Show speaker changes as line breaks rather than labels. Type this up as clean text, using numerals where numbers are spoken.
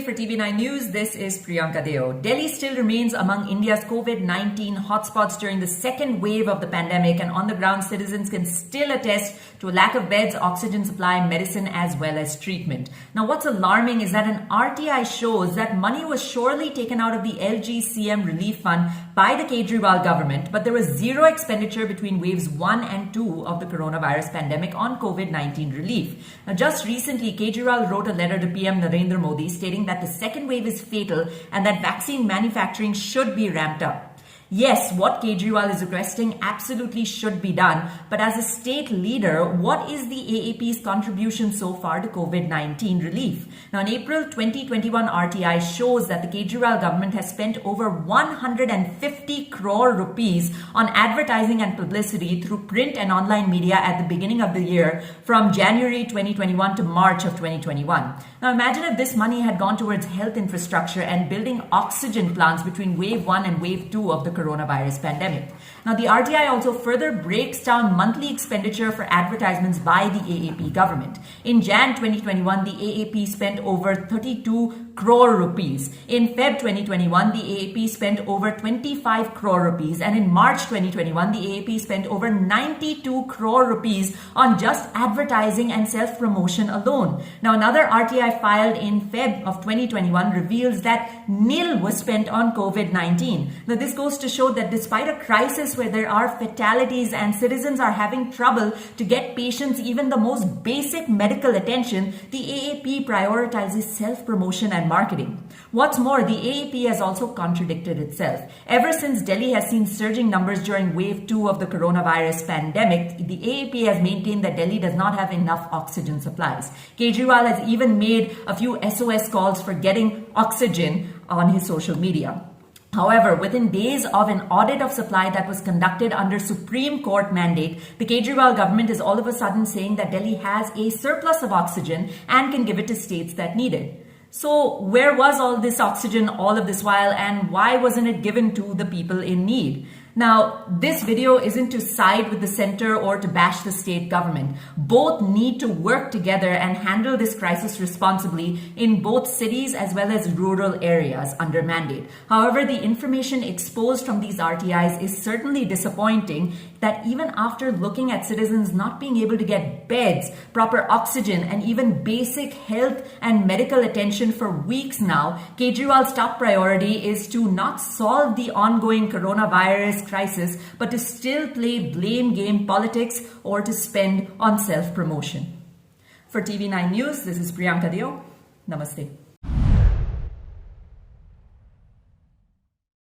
Namaste for TV9 News. This is Priyanka Deo. Delhi still remains among India's COVID-19 hotspots during the second wave of the pandemic, and on the ground citizens can still attest to a lack of beds, oxygen supply, medicine as well as treatment. Now what's alarming is that an RTI shows that money was surely taken out of the LGCM relief fund by the Kejriwal government, but there was zero expenditure between waves 1 and 2 of the coronavirus pandemic on COVID-19 relief. Now just recently, Kejriwal wrote a letter to PM Narendra Modi stating that the second wave is fatal and that vaccine manufacturing should be ramped up. Yes, what Kejriwal is requesting absolutely should be done, but as a state leader, what is the AAP's contribution so far to COVID-19 relief? Now, in April 2021 RTI shows that the Kejriwal government has spent over 150 crore rupees on advertising and publicity through print and online media at the beginning of the year from January 2021 to March of 2021. Now, imagine if this money had gone towards health infrastructure and building oxygen plants between wave 1 and wave 2 of the coronavirus pandemic. Now, the RTI also further breaks down monthly expenditure for advertisements by the AAP government. In Jan 2021, the AAP spent over 32 crore rupees. In Feb 2021, the AAP spent over 25 crore rupees. And in March 2021, the AAP spent over 92 crore rupees on just advertising and self-promotion alone. Now, another RTI filed in Feb of 2021 reveals that nil was spent on COVID-19. Now, this goes to show that despite a crisis where there are fatalities and citizens are having trouble to get patients even the most basic medical attention, the AAP prioritizes self-promotion and marketing. What's more, the AAP has also contradicted itself. Ever since Delhi has seen surging numbers during wave 2 of the coronavirus pandemic, the AAP has maintained that Delhi does not have enough oxygen supplies. Kejriwal has even made a few SOS calls for getting oxygen on his social media. However, within days of an audit of supply that was conducted under Supreme Court mandate, the Kejriwal government is all of a sudden saying that Delhi has a surplus of oxygen and can give it to states that need it. So where was all this oxygen all of this while, and why wasn't it given to the people in need? Now, this video isn't to side with the center or to bash the state government. Both need to work together and handle this crisis responsibly in both cities as well as rural areas under mandate. However, the information exposed from these RTIs is certainly disappointing that even after looking at citizens not being able to get beds, proper oxygen, and even basic health and medical attention for weeks now, Kejriwal's top priority is to not solve the ongoing coronavirus crisis, but to still play blame game politics or to spend on self-promotion. For TV9 News, this is Priyanka Deo. Namaste.